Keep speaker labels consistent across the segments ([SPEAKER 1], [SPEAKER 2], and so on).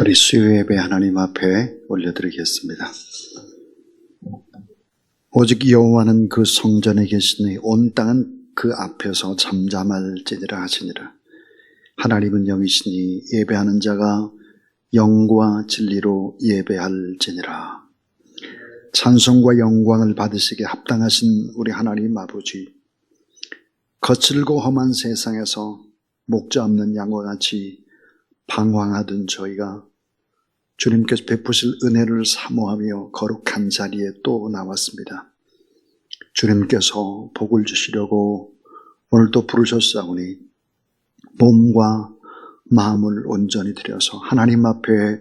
[SPEAKER 1] 우리 수요 예배 하나님 앞에 올려드리겠습니다. 오직 여호와는 그 성전에 계시니 온 땅은 그 앞에서 잠잠할지니라 하시니라. 하나님은 영이시니 예배하는 자가 영과 진리로 예배할지니라. 찬송과 영광을 받으시기에 합당하신 우리 하나님 아버지, 거칠고 험한 세상에서 목자 없는 양과 같이 방황하던 저희가 주님께서 베푸실 은혜를 사모하며 거룩한 자리에 또 나왔습니다. 주님께서 복을 주시려고 오늘 또 부르셨사오니 몸과 마음을 온전히 드려서 하나님 앞에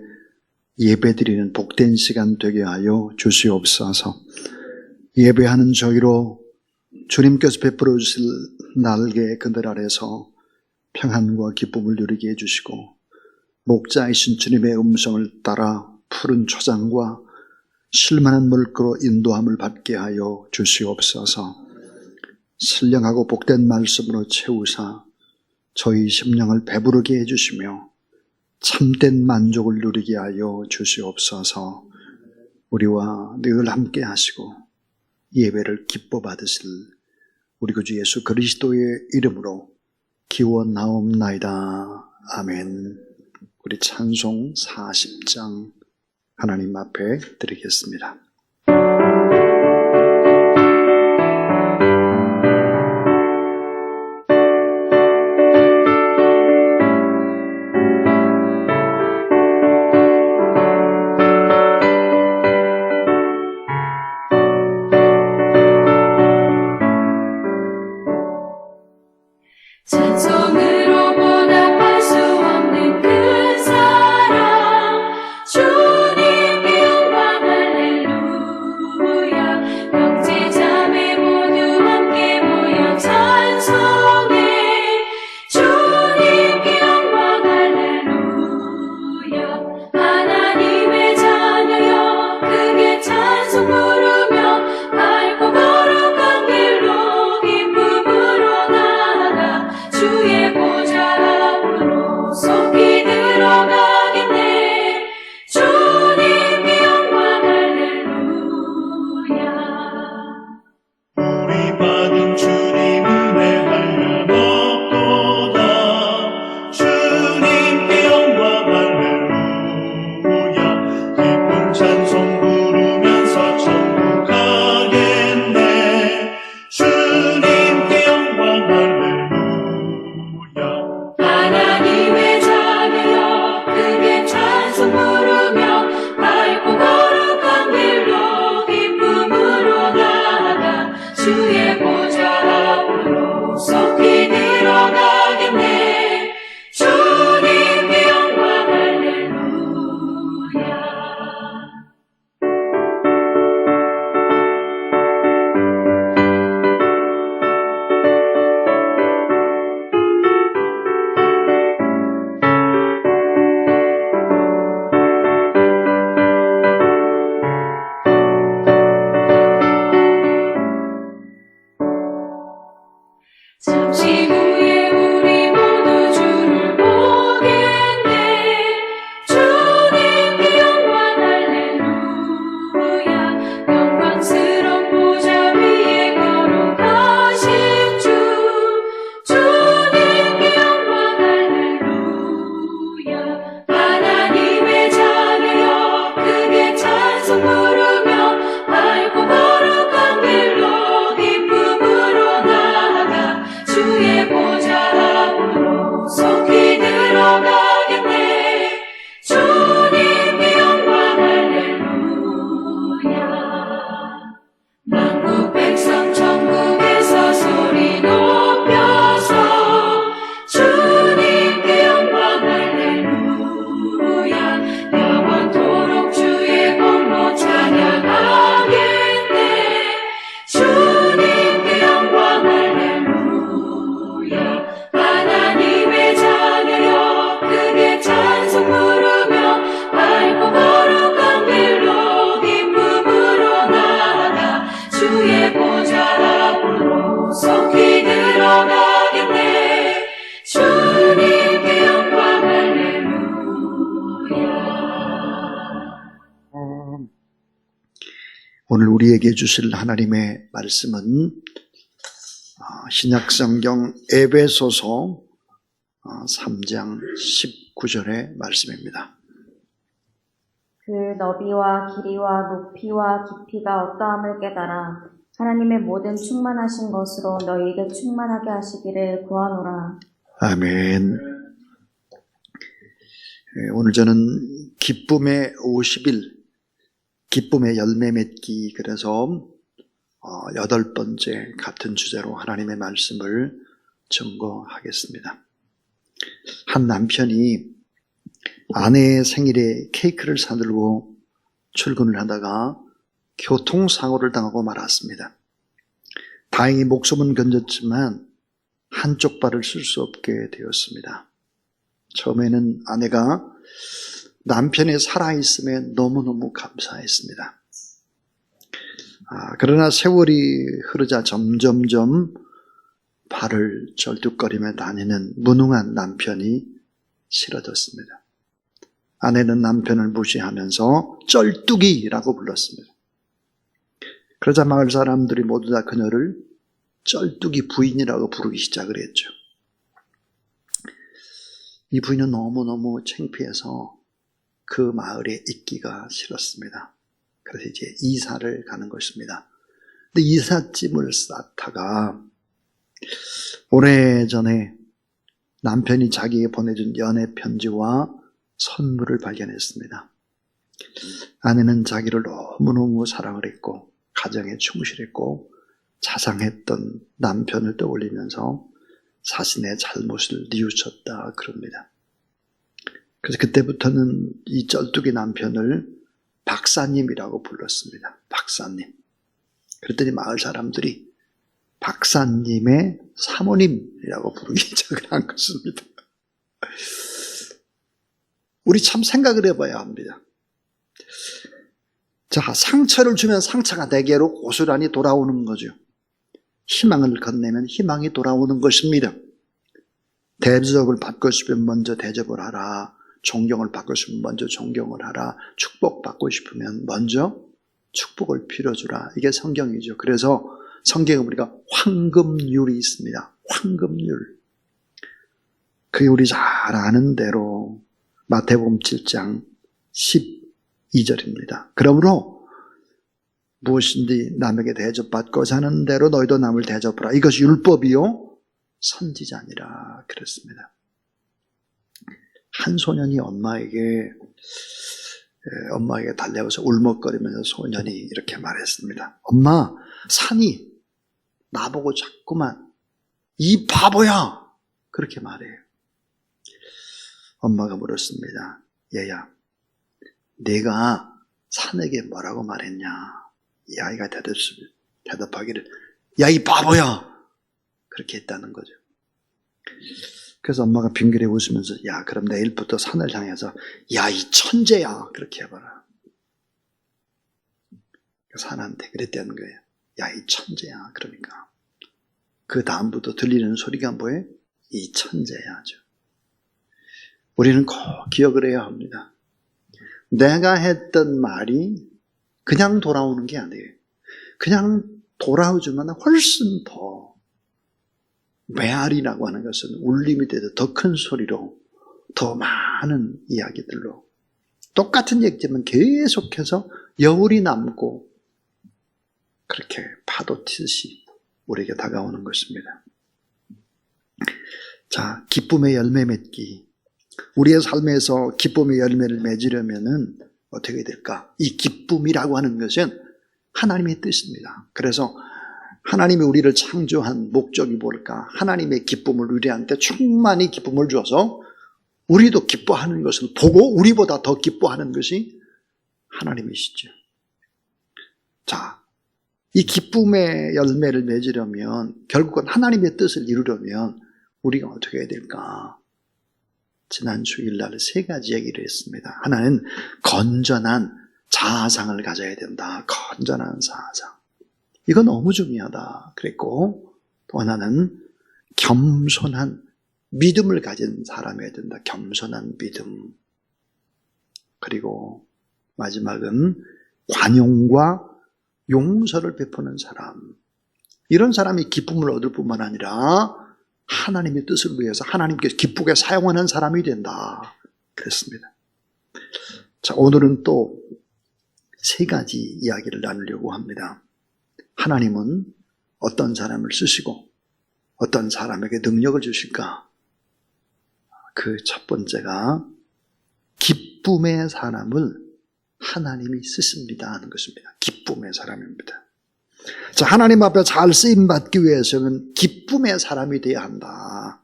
[SPEAKER 1] 예배드리는 복된 시간 되게 하여 주시옵소서. 예배하는 저희로 주님께서 베풀어 주실 날개 그늘 아래서 평안과 기쁨을 누리게 해주시고, 목자이신 주님의 음성을 따라 푸른 초장과 실만한 물가로 인도함을 받게 하여 주시옵소서. 신령하고 복된 말씀으로 채우사 저희 심령을 배부르게 해주시며 참된 만족을 누리게 하여 주시옵소서. 우리와 늘 함께 하시고 예배를 기뻐 받으실 우리 구주 예수 그리스도의 이름으로 기원하옵나이다. 아멘. 우리 찬송 40장 하나님 앞에 드리겠습니다.
[SPEAKER 2] 찬송으로 보답할 수 없는 그 사랑, 주님께 영광 할렐루야.
[SPEAKER 1] 오늘 우리에게 주실 하나님의 말씀은 신약성경 에베소서 3장 19절의 말씀입니다.
[SPEAKER 3] 그 너비와 길이와 높이와 깊이가 어떠함을 깨달아 하나님의 모든 충만하신 것으로 너희에게 충만하게 하시기를 구하노라.
[SPEAKER 1] 아멘. 오늘 저는 기쁨의 50일, 기쁨의 열매 맺기, 그래서 8번째 같은 주제로 하나님의 말씀을 증거하겠습니다. 한 남편이 아내의 생일에 케이크를 사들고 출근을 하다가 교통사고를 당하고 말았습니다. 다행히 목숨은 건졌지만 한쪽 발을 쓸 수 없게 되었습니다. 처음에는 아내가 남편이 살아있음에 너무너무 감사했습니다. 그러나 세월이 흐르자 점점점 발을 절뚝거리며 다니는 무능한 남편이 싫어졌습니다. 아내는 남편을 무시하면서 쩔뚝이라고 불렀습니다. 그러자 마을 사람들이 모두 다 그녀를 쩔뚝이 부인이라고 부르기 시작을 했죠. 이 부인은 너무너무 창피해서 그 마을에 있기가 싫었습니다. 그래서 이제 이사를 가는 것입니다. 근데 이삿짐을 쌓다가 오래전에 남편이 자기에게 보내준 연애 편지와 선물을 발견했습니다. 아내는 자기를 너무너무 사랑을 했고 가정에 충실했고 자상했던 남편을 떠올리면서 자신의 잘못을 뉘우쳤다 그럽니다. 그래서 그때부터는 이 쩔뚝이 남편을 박사님이라고 불렀습니다. 박사님. 그랬더니 마을 사람들이 박사님의 사모님이라고 부르기 시작을 한 것입니다. 우리 참 생각을 해봐야 합니다. 자, 상처를 주면 상처가 내게로 고스란히 돌아오는 거죠. 희망을 건네면 희망이 돌아오는 것입니다. 대접을 받고 싶으면 먼저 대접을 하라. 존경을 받고 싶으면 먼저 존경을 하라. 축복받고 싶으면 먼저 축복을 빌어주라. 이게 성경이죠. 그래서 성경에 우리가 황금률이 있습니다. 황금률. 그게 우리 잘 아는 대로 마태복음 7장 12절입니다. 그러므로 무엇인지 남에게 대접받고자 하는 대로 너희도 남을 대접하라. 이것이 율법이요 선지자니라 그랬습니다. 한 소년이 엄마에게 달려와서 울먹거리면서 소년이 이렇게 말했습니다. 엄마, 산이 나보고 자꾸만 이 바보야 그렇게 말해요. 엄마가 물었습니다. 얘야, 내가 산에게 뭐라고 말했냐? 이 아이가 대답하기를 야, 이 바보야 그렇게 했다는 거죠. 그래서 엄마가 빙그레 웃으면서 야, 그럼 내일부터 산을 향해서 야, 이 천재야 그렇게 해봐라. 산한테 그랬다는 거예요. 야, 이 천재야. 그러니까 그 다음부터 들리는 소리가 뭐예요? 이 천재야죠. 우리는 꼭 기억을 해야 합니다. 내가 했던 말이 그냥 돌아오는 게 아니에요. 그냥 돌아오지만 훨씬 더 메아리라고 하는 것은 울림이 돼도 더 큰 소리로 더 많은 이야기들로 똑같은 얘기지만 계속해서 여울이 남고 그렇게 파도 튀듯이 우리에게 다가오는 것입니다. 자, 기쁨의 열매 맺기. 우리의 삶에서 기쁨의 열매를 맺으려면은 어떻게 될까? 이 기쁨이라고 하는 것은 하나님의 뜻입니다. 그래서 하나님이 우리를 창조한 목적이 뭘까? 하나님의 기쁨을 우리한테 충만히 기쁨을 줘서 우리도 기뻐하는 것을 보고 우리보다 더 기뻐하는 것이 하나님이시죠. 자, 이 기쁨의 열매를 맺으려면 결국은 하나님의 뜻을 이루려면 우리가 어떻게 해야 될까? 지난 주일날 3가지 얘기를 했습니다. 하나는 건전한 자아상을 가져야 된다. 건전한 자아상. 이건 너무 중요하다 그랬고, 또 하나는 겸손한 믿음을 가진 사람이어야 된다. 겸손한 믿음. 그리고 마지막은 관용과 용서를 베푸는 사람. 이런 사람이 기쁨을 얻을 뿐만 아니라 하나님의 뜻을 위해서 하나님께서 기쁘게 사용하는 사람이 된다. 그랬습니다. 자, 오늘은 또 세 가지 이야기를 나누려고 합니다. 하나님은 어떤 사람을 쓰시고 어떤 사람에게 능력을 주실까? 그 첫 번째가 기쁨의 사람을 하나님이 쓰십니다 하는 것입니다. 기쁨의 사람입니다. 자, 하나님 앞에 잘 쓰임받기 위해서는 기쁨의 사람이 되어야 한다.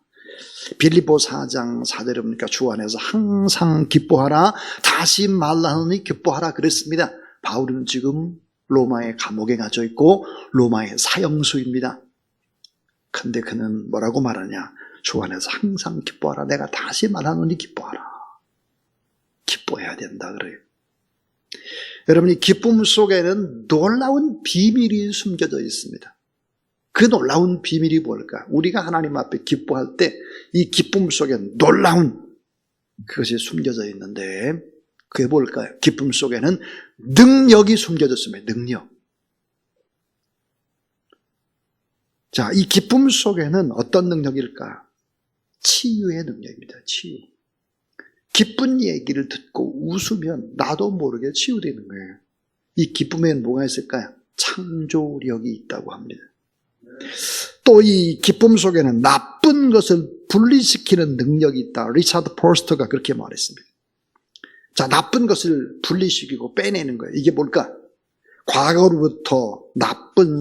[SPEAKER 1] 빌립보 4장 4절에 보니까 주 안에서 항상 기뻐하라, 다시 말하노니 기뻐하라 그랬습니다. 바울은 지금 로마의 감옥에 갇혀 있고 로마의 사형수입니다. 근데 그는 뭐라고 말하냐? 주 안에서 항상 기뻐하라. 내가 다시 말하노니 기뻐하라. 기뻐해야 된다 그래요. 여러분이 기쁨 속에는 놀라운 비밀이 숨겨져 있습니다. 그 놀라운 비밀이 뭘까? 우리가 하나님 앞에 기뻐할 때 이 기쁨 속에 놀라운 그것이 숨겨져 있는데 그게 뭘까요? 기쁨 속에는 능력이 숨겨졌습니다. 능력. 자, 이 기쁨 속에는 어떤 능력일까? 치유의 능력입니다. 치유. 기쁜 얘기를 듣고 웃으면 나도 모르게 치유되는 거예요. 이 기쁨에는 뭐가 있을까요? 창조력이 있다고 합니다. 또 이 기쁨 속에는 나쁜 것을 분리시키는 능력이 있다. 리차드 포스터가 그렇게 말했습니다. 자, 나쁜 것을 분리시키고 빼내는 거예요. 이게 뭘까? 과거로부터 나쁜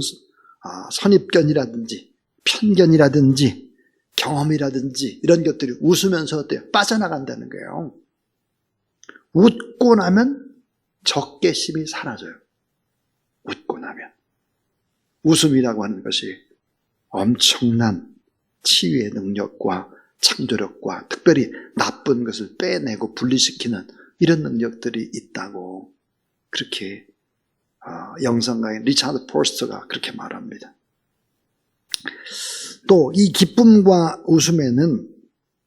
[SPEAKER 1] 선입견이라든지 편견이라든지 경험이라든지 이런 것들이 웃으면서 어때요? 빠져나간다는 거예요. 웃고 나면 적개심이 사라져요. 웃고 나면. 웃음이라고 하는 것이 엄청난 치유의 능력과 창조력과 특별히 나쁜 것을 빼내고 분리시키는 이런 능력들이 있다고 그렇게 영성가인 리차드 포스터가 그렇게 말합니다. 또 이 기쁨과 웃음에는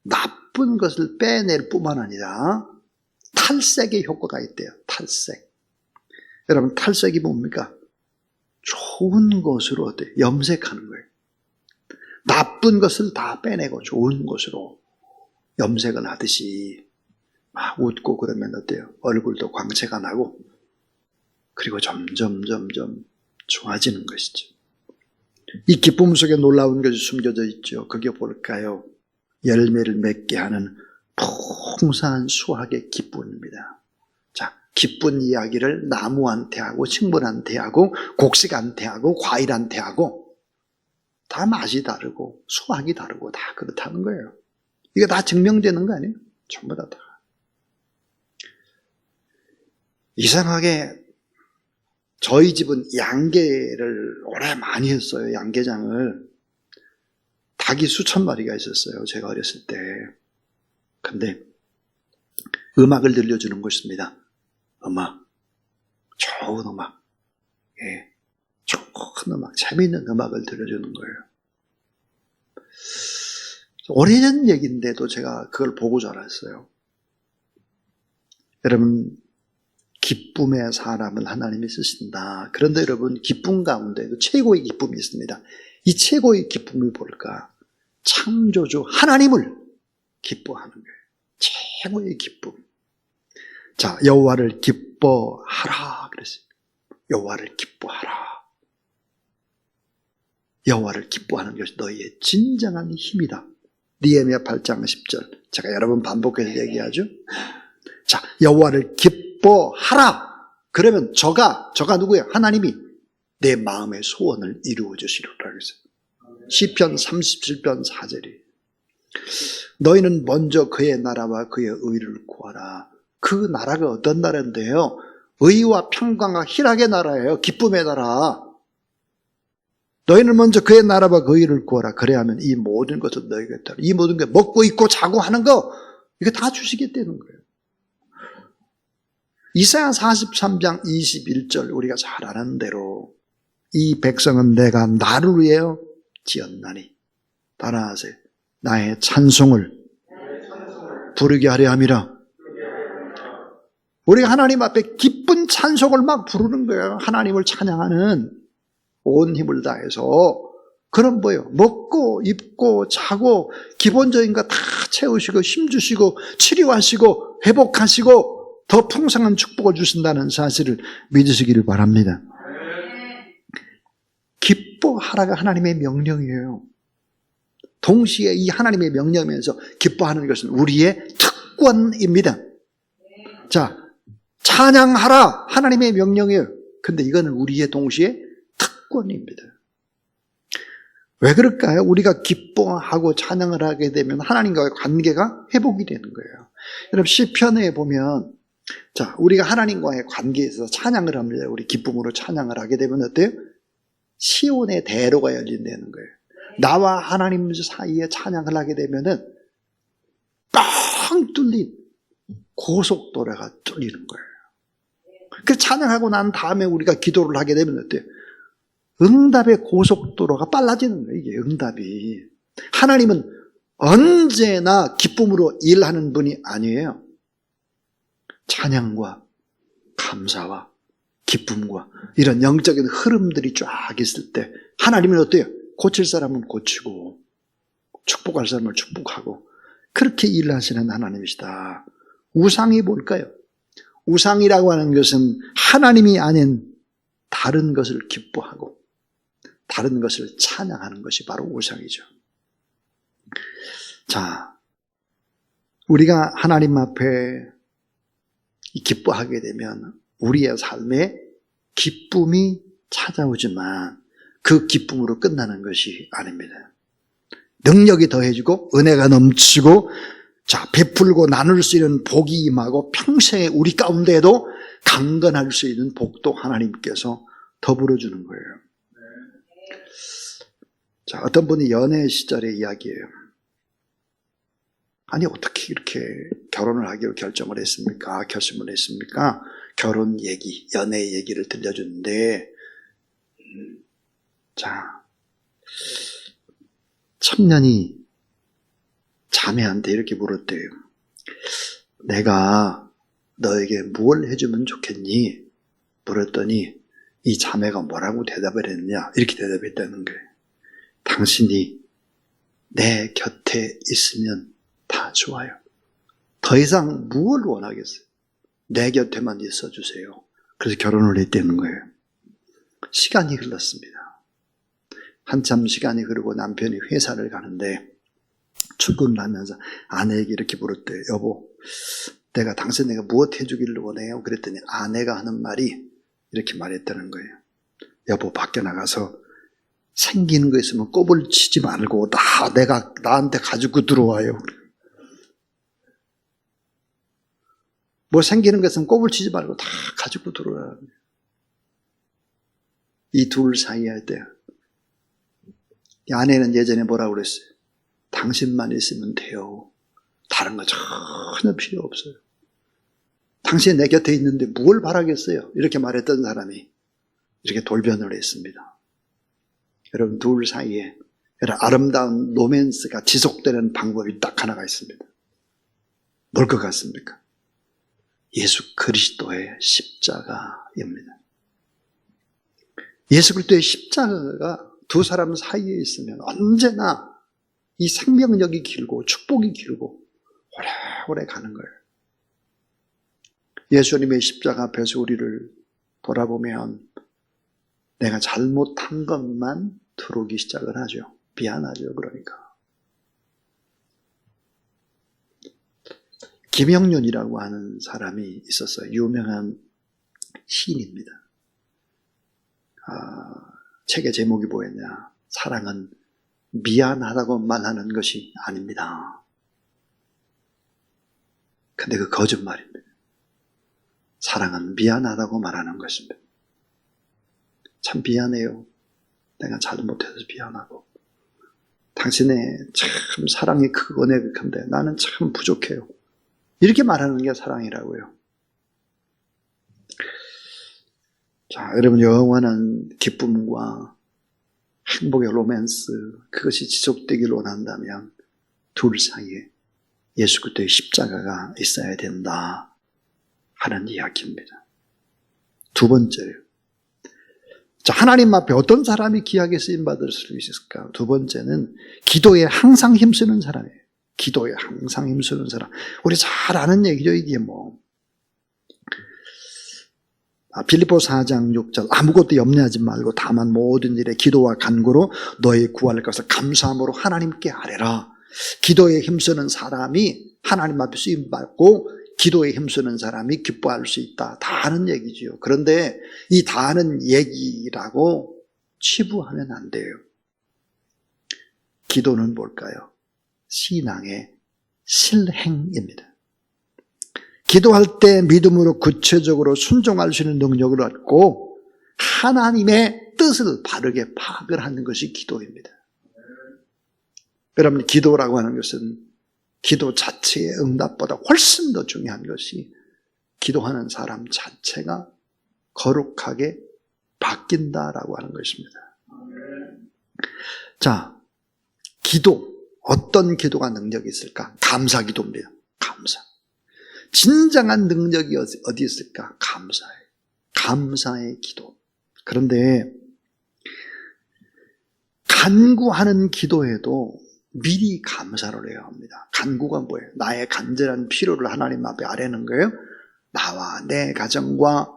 [SPEAKER 1] 나쁜 것을 빼낼 뿐만 아니라 탈색의 효과가 있대요. 탈색. 여러분 탈색이 뭡니까? 좋은 것으로 어때요? 염색하는 거예요. 나쁜 것을 다 빼내고 좋은 것으로 염색을 하듯이 막 웃고 그러면 어때요? 얼굴도 광채가 나고 그리고 점점 좋아지는 것이죠. 이 기쁨 속에 놀라운 것이 숨겨져 있죠. 그게 뭘까요? 열매를 맺게 하는 풍성한 수확의 기쁨입니다. 자, 기쁜 이야기를 나무한테 하고 식물한테 하고 곡식한테 하고 과일한테 하고 다 맛이 다르고 수확이 다르고 다 그렇다는 거예요. 이게 다 증명되는 거 아니에요? 전부 다. 이상하게 저희 집은 양계를 오래 많이 했어요. 양계장을. 닭이 수천 마리가 있었어요. 제가 어렸을 때. 근데 음악을 들려주는 것입니다. 음악. 좋은 음악. 예. 좋은 음악. 재미있는 음악을 들려주는 거예요. 오래전 얘기인데도 제가 그걸 보고 자랐어요. 여러분, 기쁨의 사람을 하나님이 쓰신다. 그런데 여러분, 기쁨 가운데도 최고의 기쁨이 있습니다. 이 최고의 기쁨이 뭘까? 창조주 하나님을 기뻐하는 거예요. 최고의 기쁨. 자, 여호와를 기뻐하라 그랬어요. 여호와를 기뻐하라. 여호와를 기뻐하는 것이 너희의 진정한 힘이다. 느헤미야 8장 10절. 제가 여러 번 반복해서 얘기하죠. 자, 여호와를 기뻐하라. 그러면 저가 누구예요? 하나님이 내 마음의 소원을 이루어 주시리라 그랬어요. 시편 37편 4절이 너희는 먼저 그의 나라와 그의 의를 구하라. 그 나라가 어떤 나라인데요? 의와 평강과 희락의 나라예요. 기쁨의 나라. 너희는 먼저 그의 나라와 그 의를 구하라. 그래야만 이 모든 것을 너희에게 따라. 이 모든 게 먹고 입고 자고 하는 거 이거 다 주시겠다는 거예요. 이사야 43장 21절 우리가 잘 아는 대로 이 백성은 내가 나를 위해 지었나니 따라하세요. 나의 찬송을 부르게 하려 함이라. 우리가 하나님 앞에 기쁜 찬송을 막 부르는 거예요. 하나님을 찬양하는 온 힘을 다해서. 그럼 뭐예요? 먹고 입고 자고 기본적인 거 다 채우시고 힘주시고 치료하시고 회복하시고 더 풍성한 축복을 주신다는 사실을 믿으시기를 바랍니다. 기뻐하라가 하나님의 명령이에요. 동시에 이 하나님의 명령이면서 기뻐하는 것은 우리의 특권입니다. 자, 찬양하라 하나님의 명령이에요. 근데 이거는 우리의 동시에 특권입니다. 왜 그럴까요? 우리가 기뻐하고 찬양을 하게 되면 하나님과의 관계가 회복이 되는 거예요. 여러분 시편에 보면 자, 우리가 하나님과의 관계에서 찬양을 합니다. 우리 기쁨으로 찬양을 하게 되면 어때요? 시온의 대로가 열린다는 거예요. 나와 하나님 사이에 찬양을 하게 되면은 뻥 뚫린 고속도로가 뚫리는 거예요. 그 찬양하고 난 다음에 우리가 기도를 하게 되면 어때요? 응답의 고속도로가 빨라지는 거예요. 이게 응답이. 하나님은 언제나 기쁨으로 일하는 분이 아니에요. 찬양과 감사와 기쁨과 이런 영적인 흐름들이 쫙 있을 때 하나님은 어때요? 고칠 사람은 고치고 축복할 사람을 축복하고 그렇게 일하시는 하나님이시다. 우상이 뭘까요? 우상이라고 하는 것은 하나님이 아닌 다른 것을 기뻐하고 다른 것을 찬양하는 것이 바로 우상이죠. 자, 우리가 하나님 앞에 기뻐하게 되면 우리의 삶에 기쁨이 찾아오지만 그 기쁨으로 끝나는 것이 아닙니다. 능력이 더해지고 은혜가 넘치고 자, 베풀고 나눌 수 있는 복이 임하고 평생에 우리 가운데에도 강건할 수 있는 복도 하나님께서 더불어 주는 거예요. 자, 어떤 분이 연애 시절의 이야기예요. 아니 어떻게 이렇게 결혼을 하기로 결정을 했습니까? 결심을 했습니까? 결혼 얘기, 연애 얘기를 들려주는데 자, 청년이 자매한테 이렇게 물었대요. 내가 너에게 무엇을 해주면 좋겠니? 물었더니 이 자매가 뭐라고 대답을 했느냐? 이렇게 대답했다는 거예요. 당신이 내 곁에 있으면 다 좋아요. 더 이상 무엇을 원하겠어요? 내 곁에만 있어주세요. 그래서 결혼을 했다는 거예요. 시간이 흘렀습니다. 한참 시간이 흐르고 남편이 회사를 가는데 출근을 하면서 아내에게 이렇게 물었대요. 여보, 내가 당신에게 무엇 해주기를 원해요? 그랬더니 아내가 하는 말이 이렇게 말했다는 거예요. 여보, 밖에 나가서 생기는 거 있으면 꼽을 치지 말고 내가 나한테 가지고 들어와요. 뭐 생기는 거 있으면 꼽을 치지 말고 다 가지고 들어와요. 이 둘 사이 할 때 이 아내는 예전에 뭐라고 그랬어요? 당신만 있으면 돼요. 다른 거 전혀 필요 없어요. 당신이 내 곁에 있는데 뭘 바라겠어요? 이렇게 말했던 사람이 이렇게 돌변을 했습니다. 여러분 둘 사이에 아름다운 로맨스가 지속되는 방법이 딱 하나가 있습니다. 뭘 것 같습니까? 예수 그리스도의 십자가입니다. 예수 그리스도의 십자가가 두 사람 사이에 있으면 언제나 이 생명력이 길고 축복이 길고 오래오래 가는 거예요. 예수님의 십자가 앞에서 우리를 돌아보면 내가 잘못한 것만 들어오기 시작을 하죠. 미안하죠. 그러니까. 김영륜이라고 하는 사람이 있었어요. 유명한 시인입니다. 책의 제목이 뭐였냐? 사랑은 미안하다고만 하는 것이 아닙니다. 근데 그 거짓말입니다. 사랑은 미안하다고 말하는 것입니다. 참 미안해요. 내가 잘못해서 미안하고 당신의 참 사랑이 크고 은혜극한데 나는 참 부족해요. 이렇게 말하는 게 사랑이라고요. 자, 여러분 영원한 기쁨과 행복의 로맨스 그것이 지속되기를 원한다면 둘 사이에 예수 그리스도의 십자가가 있어야 된다 하는 이야기입니다. 두 번째요. 자, 하나님 앞에 어떤 사람이 귀하게 쓰임받을 수 있을까? 두 번째는 기도에 항상 힘쓰는 사람이에요. 기도에 항상 힘쓰는 사람. 우리 잘 아는 얘기죠, 이게 뭐. 빌립보서 4장 6절 아무것도 염려하지 말고 다만 모든 일에 기도와 간구로 너희 구할 것을 감사함으로 하나님께 아뢰라. 기도에 힘쓰는 사람이 하나님 앞에 쓰임받고 기도에 힘쓰는 사람이 기뻐할 수 있다. 다 아는 얘기지요. 그런데 이 다 아는 얘기라고 치부하면 안 돼요. 기도는 뭘까요? 신앙의 실행입니다. 기도할 때 믿음으로 구체적으로 순종할 수 있는 능력을 얻고 하나님의 뜻을 바르게 파악을 하는 것이 기도입니다. 여러분, 기도라고 하는 것은 기도 자체의 응답보다 훨씬 더 중요한 것이 기도하는 사람 자체가 거룩하게 바뀐다라고 하는 것입니다. 자, 기도, 어떤 기도가 능력이 있을까? 감사 기도입니다. 감사. 진정한 능력이 어디 있을까? 감사예요. 감사의 기도. 그런데 간구하는 기도에도 미리 감사를 해야 합니다. 간구가 뭐예요? 나의 간절한 필요를 하나님 앞에 아뢰는 거예요. 나와 내 가정과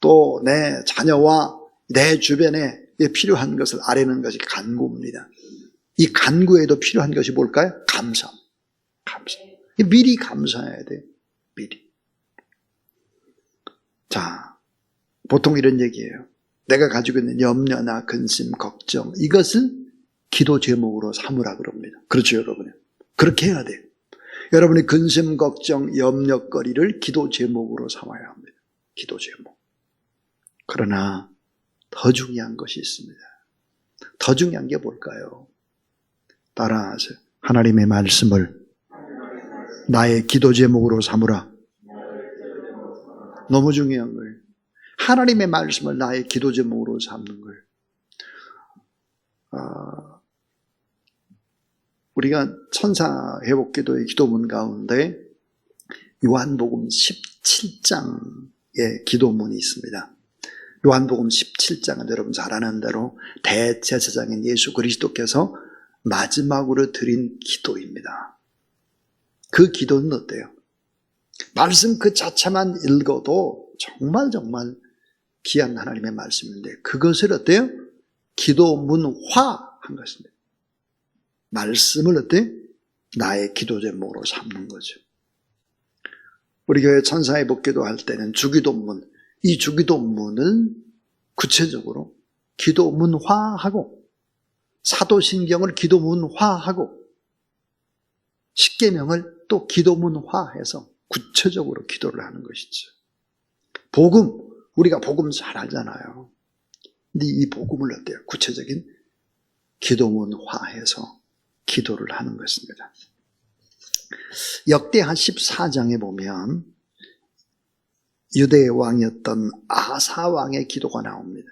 [SPEAKER 1] 또 내 자녀와 내 주변에 필요한 것을 아뢰는 것이 간구입니다. 이 간구에도 필요한 것이 뭘까요? 감사. 감사. 미리 감사해야 돼요. 미리. 자, 보통 이런 얘기예요. 내가 가지고 있는 염려나 근심, 걱정, 이것을 기도 제목으로 삼으라 그럽니다. 그렇죠, 여러분? 그렇게 해야 돼요. 여러분이 근심, 걱정, 염려거리를 기도 제목으로 삼아야 합니다. 기도 제목. 그러나 더 중요한 것이 있습니다. 더 중요한 게 뭘까요? 따라하세요. 하나님의 말씀을 나의 기도 제목으로 삼으라. 너무 중요한 거예요. 하나님의 말씀을 나의 기도 제목으로 삼는 거예요. 우리가 천사 회복기도의 기도문 가운데 요한복음 17장의 기도문이 있습니다. 요한복음 17장은 여러분 잘 아는 대로 대제사장인 예수 그리스도께서 마지막으로 드린 기도입니다. 그 기도는 어때요? 말씀 그 자체만 읽어도 정말 귀한 하나님의 말씀인데 그것을 어때요? 기도문화한 것입니다. 말씀을 어때? 나의 기도 제목으로 삼는 거죠. 우리 교회 천사의 복기도 할 때는 주기도문, 이 주기도문을 구체적으로 기도문화하고 사도신경을 기도문화하고 십계명을 또 기도문화해서 구체적으로 기도를 하는 것이죠. 복음, 우리가 복음 잘 알잖아요. 근데 이 복음을 어때요? 구체적인 기도문화해서 기도를 하는 것입니다. 역대하 14장에 보면 유대의 왕이었던 아사 왕의 기도가 나옵니다.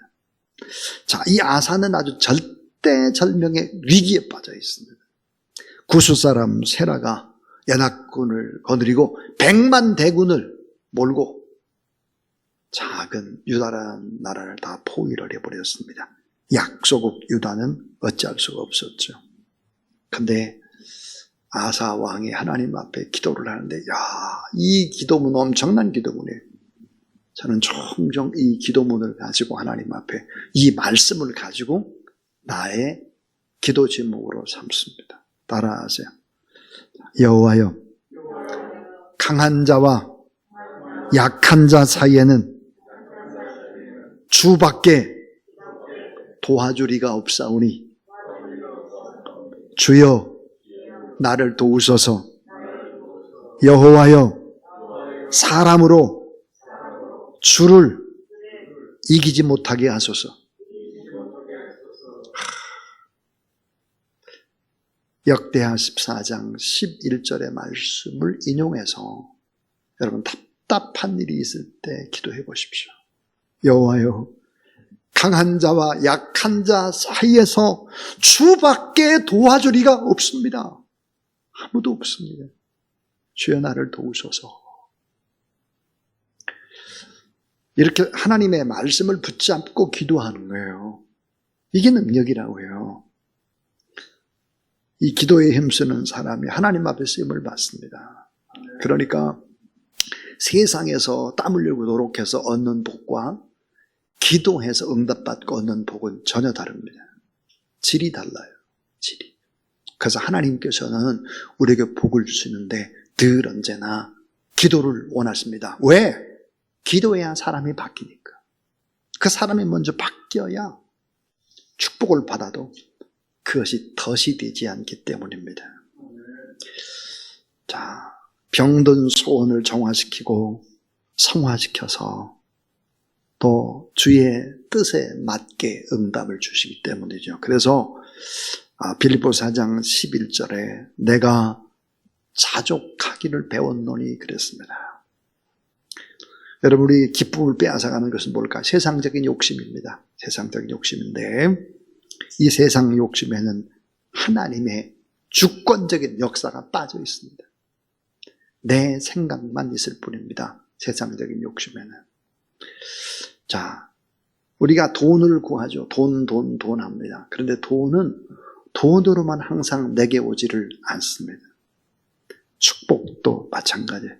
[SPEAKER 1] 자, 이 아사는 아주 절대절명의 위기에 빠져 있습니다. 구스 사람 세라가 연합군을 거느리고 100만 대군을 몰고 작은 유다라는 나라를 다 포위를 해버렸습니다. 약소국 유다는 어찌할 수가 없었죠. 근데 아사 왕이 하나님 앞에 기도를 하는데, 이 기도문 엄청난 기도문이에요. 저는 종종 이 기도문을 가지고 하나님 앞에 이 말씀을 가지고 나의 기도 제목으로 삼습니다. 따라하세요. 여호와여, 강한 자와 약한 자 사이에는 주밖에 도와주리가 없사오니 주여 나를 도우소서. 여호와여, 사람으로 주를 이기지 못하게 하소서. 역대하 14장 11절의 말씀을 인용해서 여러분 답답한 일이 있을 때 기도해 보십시오. 여호와여, 강한 자와 약한 자 사이에서 주밖에 도와주리가 없습니다. 아무도 없습니다. 주여 나를 도우소서. 이렇게 하나님의 말씀을 붙잡고 기도하는 거예요. 이게 능력이라고 해요. 이 기도에 힘쓰는 사람이 하나님 앞에 쓰임을 받습니다. 그러니까 세상에서 땀 흘리고 노력해서 얻는 복과 기도해서 응답받고 얻는 복은 전혀 다릅니다. 질이 달라요. 질이. 그래서 하나님께서는 우리에게 복을 주시는데 늘 언제나 기도를 원하십니다. 왜? 기도해야 사람이 바뀌니까. 그 사람이 먼저 바뀌어야 축복을 받아도 그것이 덫이 되지 않기 때문입니다. 자, 병든 소원을 정화시키고 성화시켜서 또 주의 뜻에 맞게 응답을 주시기 때문이죠. 그래서 빌립보서 4장 11절에 내가 자족하기를 배웠노니 그랬습니다. 여러분, 우리 기쁨을 빼앗아가는 것은 뭘까? 세상적인 욕심입니다. 세상적인 욕심인데 이 세상 욕심에는 하나님의 주권적인 역사가 빠져 있습니다. 내 생각만 있을 뿐입니다. 세상적인 욕심에는. 자, 우리가 돈을 구하죠. 돈 합니다. 그런데 돈은 돈으로만 항상 내게 오지를 않습니다. 축복도 마찬가지예요.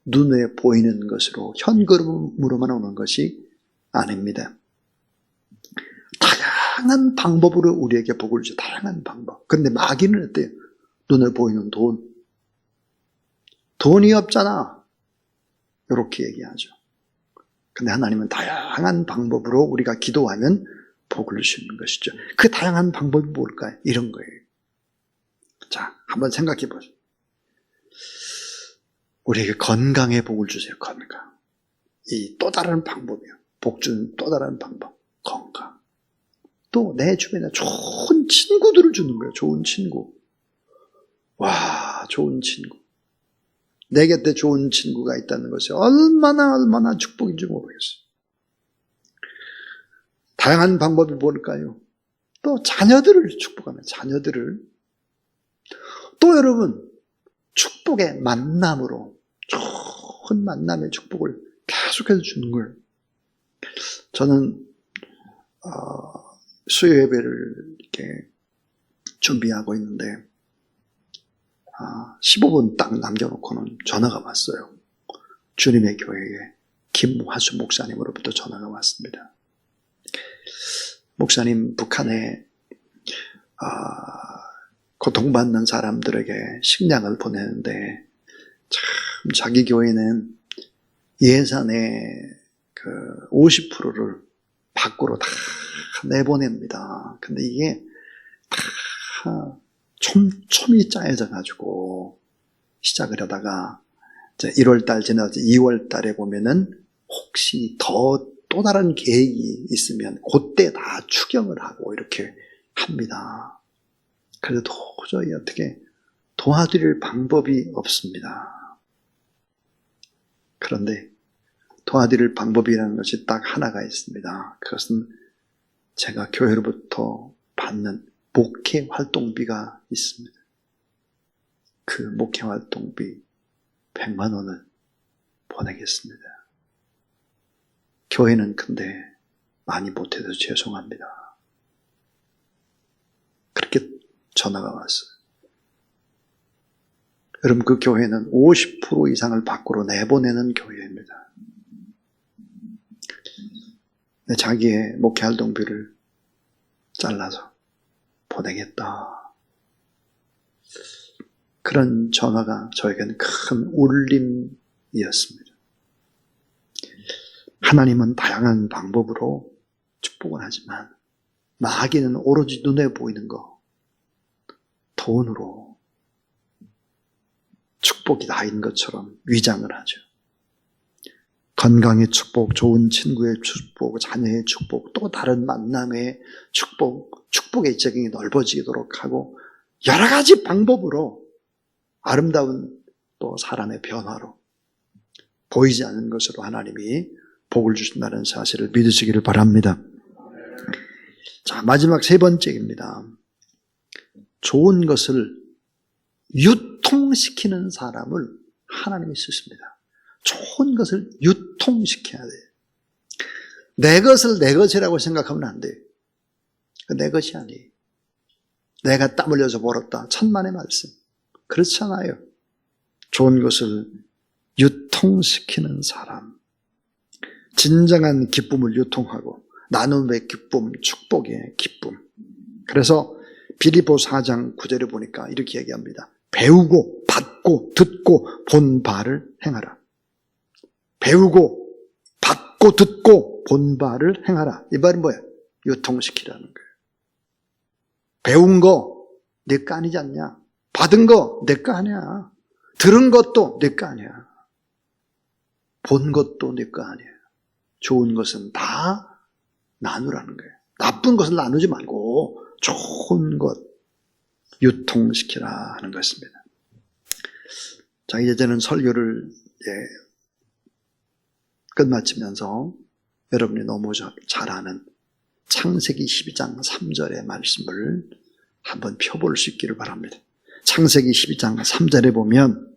[SPEAKER 1] 눈에 보이는 것으로 현금으로만 오는 것이 아닙니다. 다양한 방법으로 우리에게 복을 주죠. 다양한 방법. 그런데 마귀는 어때요? 눈에 보이는 돈. 돈이 없잖아. 이렇게 얘기하죠. 근데 하나님은 다양한 방법으로 우리가 기도하면 복을 주시는 것이죠. 그 다양한 방법이 뭘까요? 이런 거예요. 자, 한번 생각해 보세요. 우리에게 건강에 복을 주세요. 건강. 이 또 다른 방법이에요. 복 주는 또 다른 방법. 건강. 또 내 주변에 좋은 친구들을 주는 거예요. 좋은 친구. 와, 좋은 친구. 내 곁에 좋은 친구가 있다는 것이 얼마나 축복인지 모르겠어요. 다양한 방법이 뭘까요? 또 자녀들을 축복하는 자녀들을. 또 여러분, 축복의 만남으로 좋은 만남의 축복을 계속해서 주는 거예요. 저는 수요 예배를 이렇게 준비하고 있는데 15분 딱 남겨놓고는 전화가 왔어요. 주님의 교회에 김화수 목사님으로부터 전화가 왔습니다. 목사님, 북한에 고통받는 사람들에게 식량을 보내는데 참 자기 교회는 예산의 50%를 밖으로 다 내보냅니다. 근데 이게 다 촘촘히 짜여져 가지고 시작을 하다가 이제 1월달 지나서 2월달에 보면은 혹시 또 다른 계획이 있으면 그때 다 추경을 하고 이렇게 합니다. 그래도 도저히 어떻게 도와드릴 방법이 없습니다. 그런데 도와드릴 방법이라는 것이 딱 하나가 있습니다. 그것은 제가 교회로부터 받는 목회 활동비가 있습니다. 그 목회 활동비 100만 원을 보내겠습니다. 교회는 근데 많이 못해서 죄송합니다. 그렇게 전화가 왔어요. 여러분, 그 교회는 50% 이상을 밖으로 내보내는 교회입니다. 자기의 목회 활동비를 잘라서 보내겠다. 그런 전화가 저에게는 큰 울림이었습니다. 하나님은 다양한 방법으로 축복을 하지만 마귀는 오로지 눈에 보이는 거, 돈으로 축복이 다인 것처럼 위장을 하죠. 건강의 축복, 좋은 친구의 축복, 자녀의 축복, 또 다른 만남의 축복, 축복의 지경이 넓어지도록 하고 여러 가지 방법으로 아름다운 또 사람의 변화로 보이지 않는 것으로 하나님이 복을 주신다는 사실을 믿으시기를 바랍니다. 자, 마지막 세 번째입니다. 좋은 것을 유통시키는 사람을 하나님이 쓰십니다. 좋은 것을 유통시켜야 돼요. 내 것을 내 것이라고 생각하면 안 돼. 내 것이 아니에요. 내가 땀 흘려서 벌었다. 천만의 말씀. 그렇지 않아요. 좋은 것을 유통시키는 사람. 진정한 기쁨을 유통하고 나눔의 기쁨, 축복의 기쁨. 그래서 빌립보 4장 9절에 보니까 이렇게 얘기합니다. 배우고 받고 듣고 본 바를 행하라. 배우고 받고 듣고 본 바를 행하라. 이 말은 뭐야? 유통시키라는 거예요. 배운 거 내 거 아니지 않냐? 받은 거 내 거 아니야. 들은 것도 내 거 아니야. 본 것도 내 거 아니야. 좋은 것은 다 나누라는 거예요. 나쁜 것을 나누지 말고 좋은 것 유통시키라 하는 것입니다. 자, 이제 저는 설교를 끝마치면서 여러분이 너무 잘 아는 창세기 12장 3절의 말씀을 한번 펴볼 수 있기를 바랍니다. 창세기 12장 3절에 보면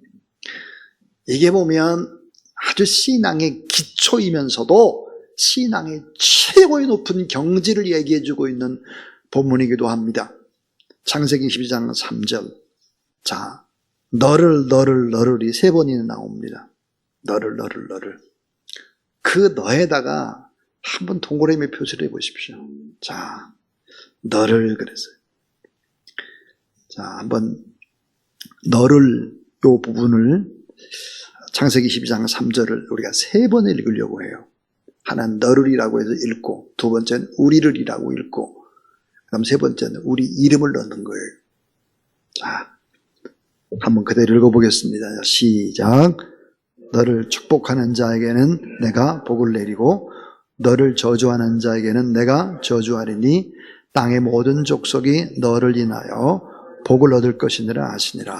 [SPEAKER 1] 이게 보면 아주 신앙의 기초이면서도 신앙의 최고의 높은 경지를 얘기해주고 있는 본문이기도 합니다. 창세기 12장 3절. 자, 너를이 세 번이나 나옵니다. 너를. 그 너에다가 한번 동그라미 표시를 해보십시오. 자, 너를 그랬어요. 자, 한번 너를 요 부분을 창세기 12장 3절을 우리가 세 번 읽으려고 해요. 하나는 너를이라고 해서 읽고, 두 번째는 우리를이라고 읽고, 그다음 세 번째는 우리 이름을 넣는 거예요. 자, 한번 그대로 읽어보겠습니다. 시작. 너를 축복하는 자에게는 내가 복을 내리고 너를 저주하는 자에게는 내가 저주하리니 땅의 모든 족속이 너를 인하여 복을 얻을 것이니라 하시니라.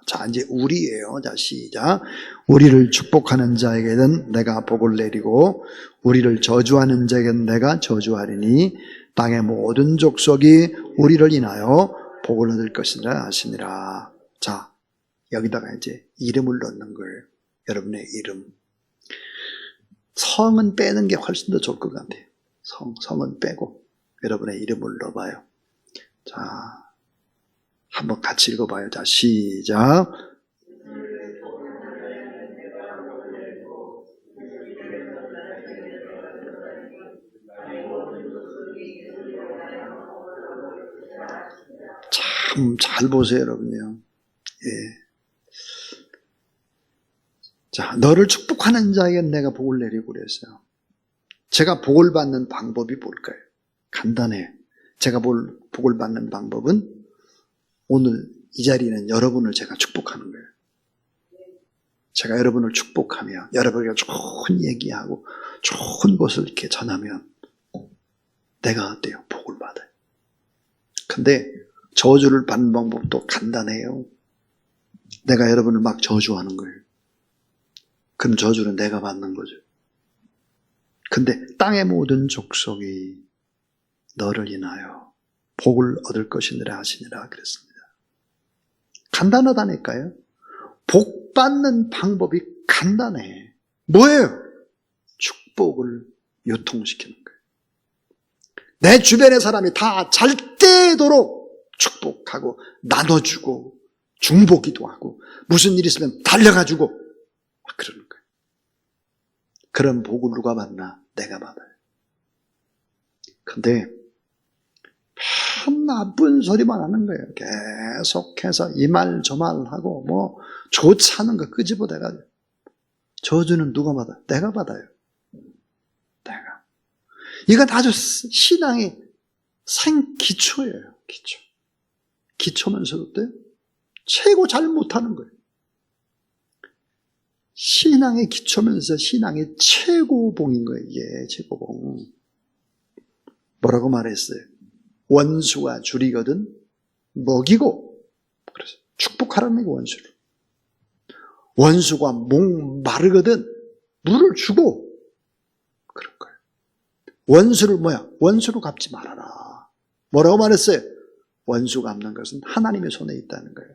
[SPEAKER 1] 자, 이제 우리예요. 자, 시작. 우리를 축복하는 자에게는 내가 복을 내리고 우리를 저주하는 자에게는 내가 저주하리니 땅의 모든 족속이 우리를 인하여 복을 얻을 것이니라 하시니라. 자, 여기다가 이제 이름을 넣는 거예요. 여러분의 이름. 성은 빼는 게 훨씬 더 좋을 것 같아요. 성은 빼고 여러분의 이름을 넣어봐요. 자, 한번 같이 읽어봐요. 자, 시작. 참 잘 보세요, 여러분요. 예. 자, 너를 축복하는 자에게 내가 복을 내리고 그랬어요. 제가 복을 받는 방법이 뭘까요? 간단해요. 제가 복을 받는 방법은 오늘 이 자리에는 여러분을 제가 축복하는 거예요. 제가 여러분을 축복하며 여러분에게 좋은 얘기하고 좋은 것을 이렇게 전하면 내가 어때요? 복을 받아요. 근데 저주를 받는 방법도 간단해요. 내가 여러분을 막 저주하는 거예요. 그럼 저주는 내가 받는 거죠. 근데 땅의 모든 족속이 너를 인하여 복을 얻을 것이니라 하시니라 그랬습니다. 간단하다니까요. 복 받는 방법이 간단해. 뭐예요? 축복을 유통시키는 거예요. 내 주변의 사람이 다 잘 되도록 축복하고 나눠주고 중보기도 하고 무슨 일 있으면 달려가지고 막 그러는 거예요. 그런 복을 누가 받나? 내가 받아요. 근데 참 나쁜 소리만 하는 거예요. 계속해서 이 말 저 말 하고 뭐 좋지 않은 거 끄집어대가지고. 저주는 누가 받아요? 내가 받아요. 내가. 이건 아주 신앙의 생기초예요. 기초. 기초면서도 최고 잘 못하는 거예요. 신앙의 기초면서 신앙의 최고봉인 거예요. 이게 최고봉. 뭐라고 말했어요? 원수가 줄이거든 먹이고, 그래서 축복하라는 게 원수를. 원수가 목 마르거든 물을 주고, 그런 거예요. 원수를 뭐야? 원수로 갚지 말아라. 뭐라고 말했어요? 원수 갚는 것은 하나님의 손에 있다는 거예요.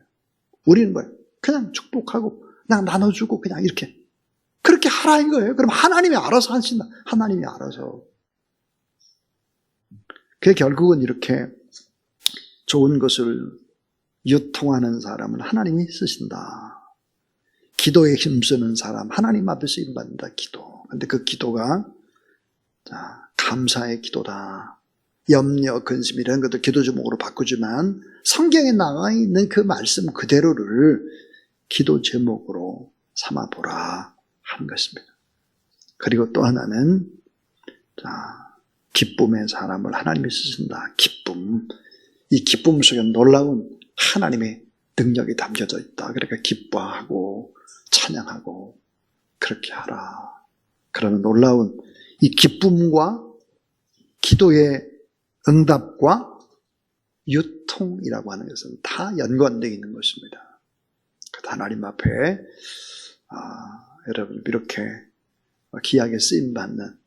[SPEAKER 1] 우리는 뭐야? 그냥 축복하고 그냥 나눠주고 그냥 이렇게 그렇게 하라 이거예요. 그럼 하나님이 알아서 하신다. 하나님이 알아서. 그 결국은 이렇게 좋은 것을 유통하는 사람은 하나님이 쓰신다. 기도에 힘쓰는 사람 하나님 앞에 쓰임받는다. 기도. 근데 그 기도가 감사의 기도다. 염려, 근심 이런 것도 기도 제목으로 바꾸지만 성경에 나와 있는 그 말씀 그대로를 기도 제목으로 삼아보라 하는 것입니다. 그리고 또 하나는 기쁨의 사람을 하나님이 쓰신다. 기쁨. 이 기쁨 속에 놀라운 하나님의 능력이 담겨져 있다. 그러니까 기뻐하고 찬양하고 그렇게 하라. 그러면 놀라운 이 기쁨과 기도의 응답과 유통이라고 하는 것은 다 연관되어 있는 것입니다. 하나님 앞에 여러분 이렇게 귀하게 쓰임받는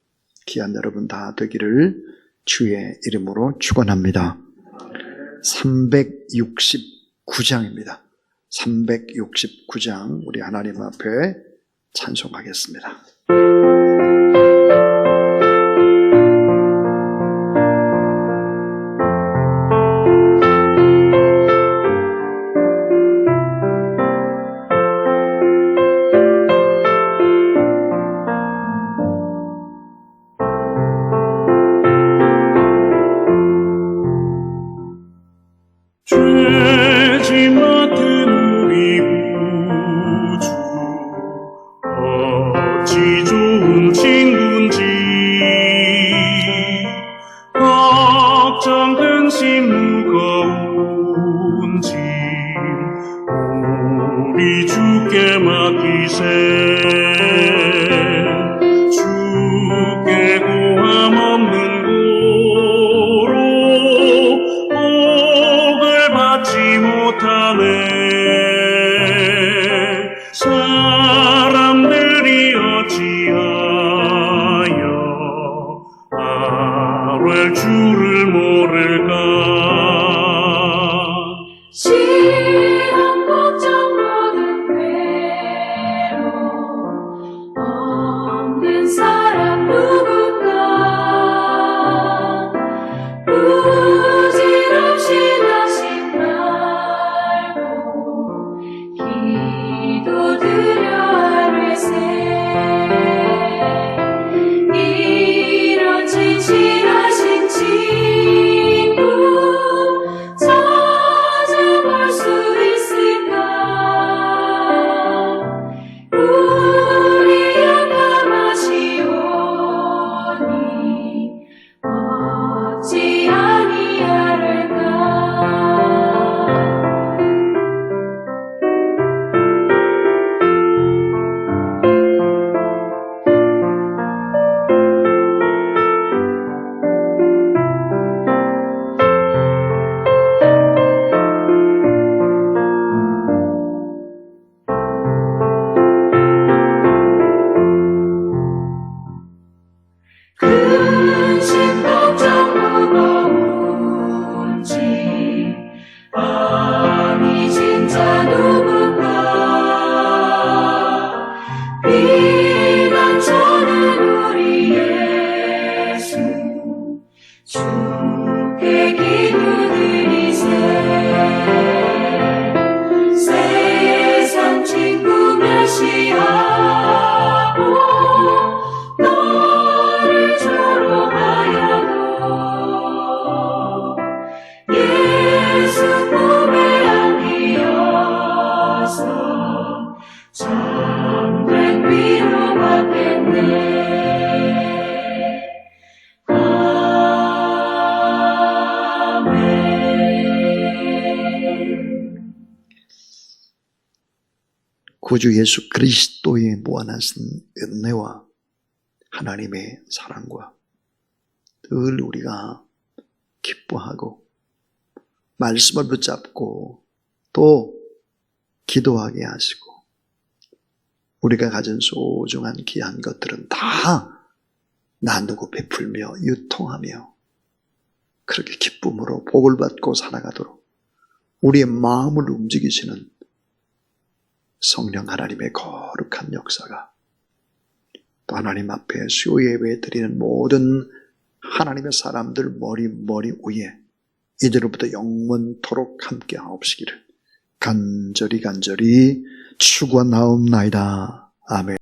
[SPEAKER 1] 귀한 여러분 다 되기를 주의 이름으로 축원합니다. 369장입니다. 369장 우리 하나님 앞에 찬송하겠습니다.
[SPEAKER 4] 죄짐 맡은 우리 구주 어찌 좋은 친구인지 걱정 근심 무거운지 우리 주께 맡기세 주께 고함 없는 받지 못하네 사람들이 어찌하여 아뢰 주를 모를까
[SPEAKER 2] 시험 걱정 모든 괴로움 없는 사람 누굴까 부질없이 기도드려 아뢰세 이런 진실하신 친구 찾아볼 수 있을까 우리 약함 아시오니 어찌 아니하를까 근심 걱정 무거운지 아니 진짜 누굴까 비난처는 우리 예수 주께 기도드리세 세상 친구 멸시하고 너를 조롱하여도 예수 품에 안기어서 참된 위로받겠네 아멘.
[SPEAKER 1] 구주 예수 그리스도의 무한하신 은혜와 하나님의 사랑과 늘 우리가 기뻐하고 말씀을 붙잡고 또 기도하게 하시고 우리가 가진 소중한 귀한 것들은 다 나누고 베풀며 유통하며 그렇게 기쁨으로 복을 받고 살아가도록 우리의 마음을 움직이시는 성령 하나님의 거룩한 역사가 또 하나님 앞에 수요 예배 드리는 모든 하나님의 사람들 머리 위에 이제로부터 영원토록 함께 하옵시기를 간절히 추구하옵나이다. 아멘.